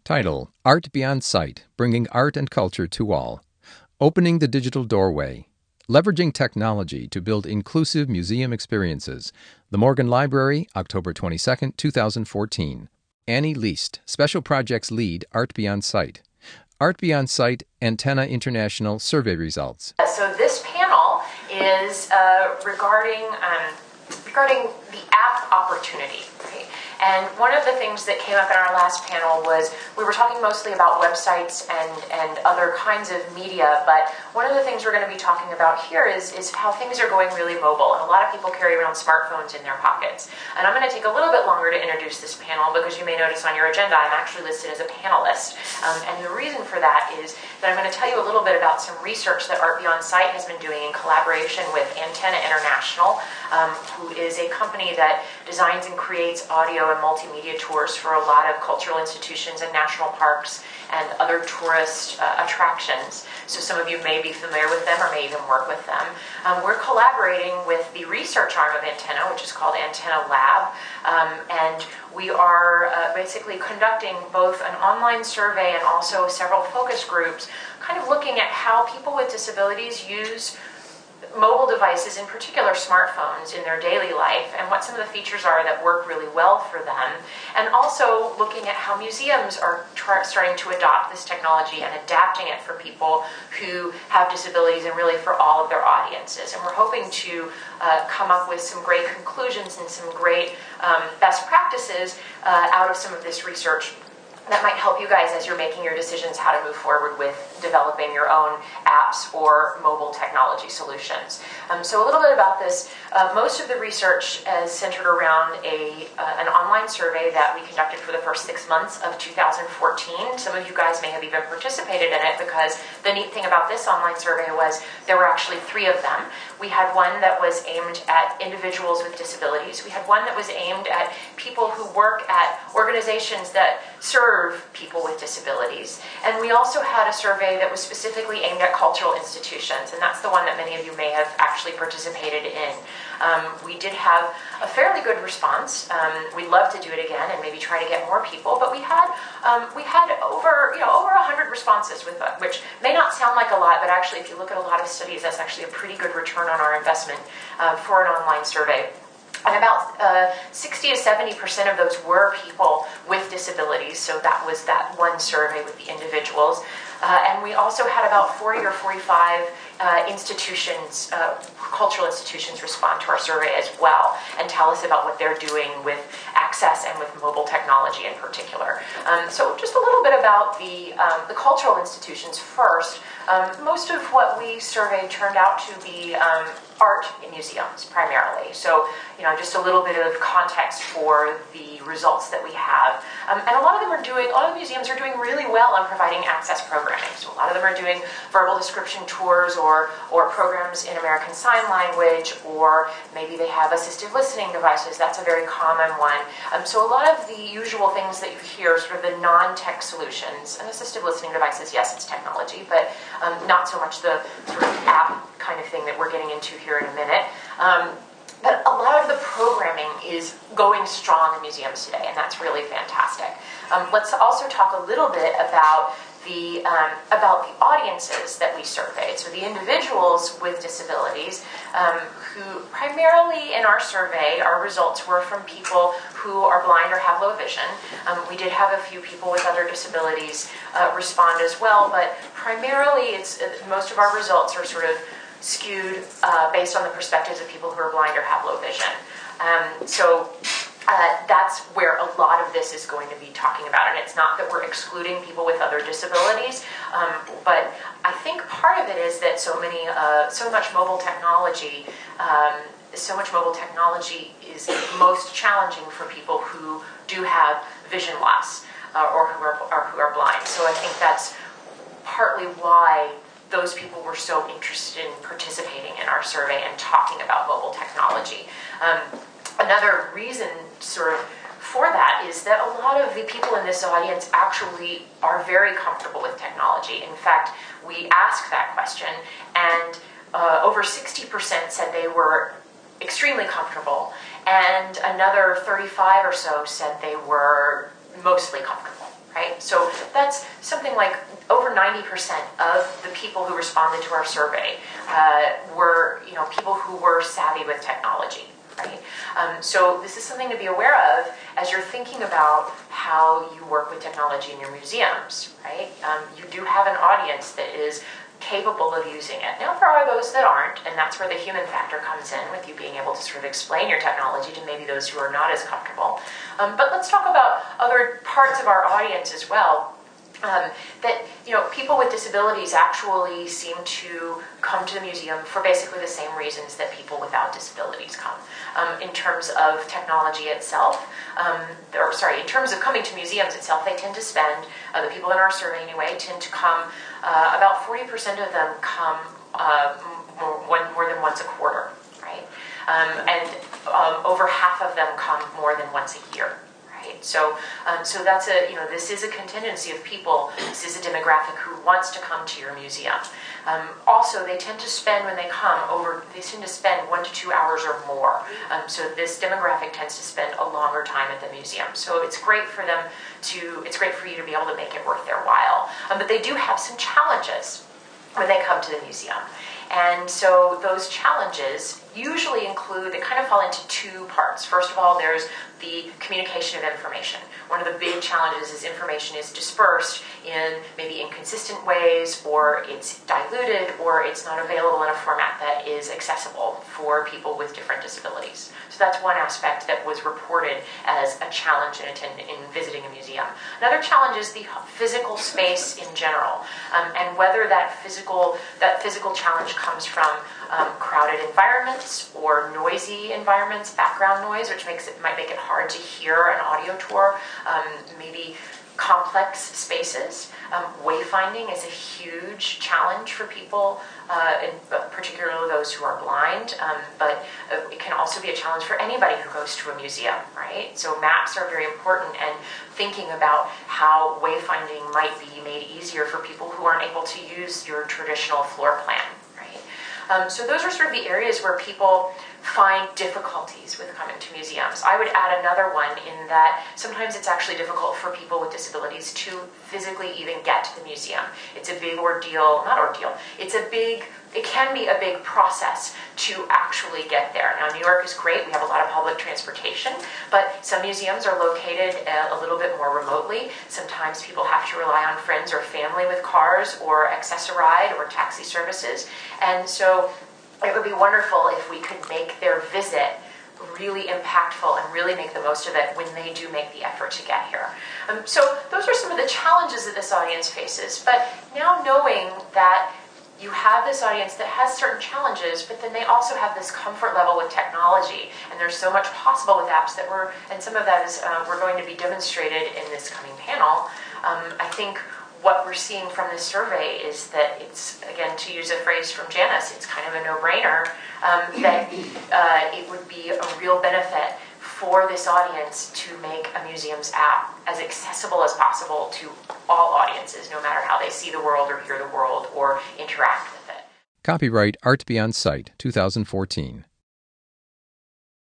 Title: Art Beyond Sight, Bringing Art and Culture to All. Opening the Digital Doorway. Leveraging Technology to Build Inclusive Museum Experiences. The Morgan Library, October 22, 2014. Annie Least, Special Projects Lead, Art Beyond Sight. Art Beyond Sight Antenna International Survey Results. So this panel is regarding the app opportunity. Right? And one of the things that came up in our last panel was we were talking mostly about websites and other kinds of media, but one of the things we're going to be talking about here is how things are going really mobile. And a lot of people carry around smartphones in their pockets. And I'm going to take a little bit longer to introduce this panel because you may notice on your agenda I'm actually listed as a panelist. And the reason for that is that I'm going to tell you a little bit about some research that Art Beyond Sight has been doing in collaboration with Antenna International, who is a company that designs and creates audio and multimedia tours for a lot of cultural institutions and national parks and other tourist attractions. So some of you may be familiar with them or may even work with them. We're collaborating with the research arm of Antenna, which is called Antenna Lab, and we are basically conducting both an online survey and also several focus groups, kind of looking at how people with disabilities use mobile devices, in particular smartphones, in their daily life and what some of the features are that work really well for them, and also looking at how museums are starting to adopt this technology and adapting it for people who have disabilities and really for all of their audiences. And we're hoping to come up with some great conclusions and some great best practices out of some of this research that might help you guys as you're making your decisions how to move forward with developing your own apps or mobile technology solutions. So a little bit about this. Most of the research is centered around an online survey that we conducted for the first 6 months of 2014. Some of you guys may have even participated in it because the neat thing about this online survey was there were actually 3 of them. We had one that was aimed at individuals with disabilities. We had one that was aimed at people who work at organizations that serve people with disabilities. And we also had a survey that was specifically aimed at cultural institutions, and that's the one that many of you may have actually participated in. We did have a fairly good response. We'd love to do it again and maybe try to get more people, but we had over 100 responses, which may not sound like a lot, but actually if you look at a lot of studies, that's actually a pretty good return on our investment for an online survey. And about 60 to 70% of those were people with disabilities, so that was that one survey with the individuals. And we also had about 40 or 45 institutions, cultural institutions, respond to our survey as well and tell us about what they're doing with access and with mobile technology in particular. So just a little bit about the cultural institutions first. Most of what we surveyed turned out to be art in museums primarily. So, just a little bit of context for the results that we have. And a lot of the museums are doing really well on providing access programming. So a lot of them are doing verbal description tours or programs in American Sign Language, or maybe they have assistive listening devices. That's a very common one. So a lot of the usual things that you hear, sort of the non-tech solutions, and assistive listening devices, yes, it's technology, but not so much the sort of app kind of thing that we're getting into here in a minute. But a lot of the programming is going strong in museums today, and that's really fantastic. Let's also talk a little bit about the audiences that we surveyed. So the individuals with disabilities, who primarily in our survey, our results were from people who are blind or have low vision. We did have a few people with other disabilities respond as well, but primarily most of our results are sort of skewed based on the perspectives of people who are blind or have low vision. So that's where a lot of this is going to be talking about. And it's not that we're excluding people with other disabilities, but I think part of it is that so much mobile technology is most challenging for people who do have vision loss or who are blind. So I think that's partly why those people were so interested in participating in our survey and talking about mobile technology. Another reason sort of for that is that a lot of the people in this audience actually are very comfortable with technology. In fact, we asked that question, and over 60% said they were extremely comfortable, and another 35 or so said they were mostly comfortable. right? So that's something like over 90% of the people who responded to our survey were, people who were savvy with technology, right? So this is something to be aware of as you're thinking about how you work with technology in your museums, right? You do have an audience that is capable of using it. Now, there are those that aren't, and that's where the human factor comes in, with you being able to sort of explain your technology to maybe those who are not as comfortable. But let's talk about other parts of our audience as well. That people with disabilities actually seem to come to the museum for basically the same reasons that people without disabilities come. In terms of technology itself, in terms of coming to museums itself, they tend to spend, the people in our survey anyway, tend to come, about 40% of them come more than once a quarter, right? And over half of them come more than once a year. So that's this is a contingency of people. This is a demographic who wants to come to your museum. Also, they tend to spend, when they come over, they tend to spend 1 to 2 hours or more. So this demographic tends to spend a longer time at the museum. So it's great for you to be able to make it worth their while. But they do have some challenges when they come to the museum. And so those challenges usually include, they kind of fall into two parts. First of all, there's the communication of information. One of the big challenges is information is dispersed in maybe inconsistent ways, or it's diluted, or it's not available in a format that is accessible for people with different disabilities. So that's one aspect that was reported as a challenge in visiting a museum. Another challenge is the physical space in general, and whether that physical challenge comes from crowded environments or noisy environments, background noise, which might make it hard to hear an audio tour, maybe complex spaces. Wayfinding is a huge challenge for people, and particularly those who are blind, but it can also be a challenge for anybody who goes to a museum, right? So maps are very important, and thinking about how wayfinding might be made easier for people who aren't able to use your traditional floor plan, right? So those are sort of the areas where people find difficulties with coming to museums. I would add another one in that sometimes it's actually difficult for people with disabilities to physically even get to the museum. It's a big ordeal, it can be a big process to actually get there. Now, New York is great. We have a lot of public transportation, but some museums are located a little bit more remotely. Sometimes people have to rely on friends or family with cars, or Access-a-Ride or taxi services. And so it would be wonderful if we could make their visit really impactful and really make the most of it when they do make the effort to get here. So those are some of the challenges that this audience faces. But now knowing that you have this audience that has certain challenges, but then they also have this comfort level with technology, and there's so much possible with apps and some of that is we're going to be demonstrated in this coming panel. I think what we're seeing from this survey is that it's, again, to use a phrase from Janice, it's kind of a no-brainer, that it would be a real benefit for this audience to make a museum's app as accessible as possible to all audiences, no matter how they see the world or hear the world or interact with it. Copyright Art Beyond Sight, 2014.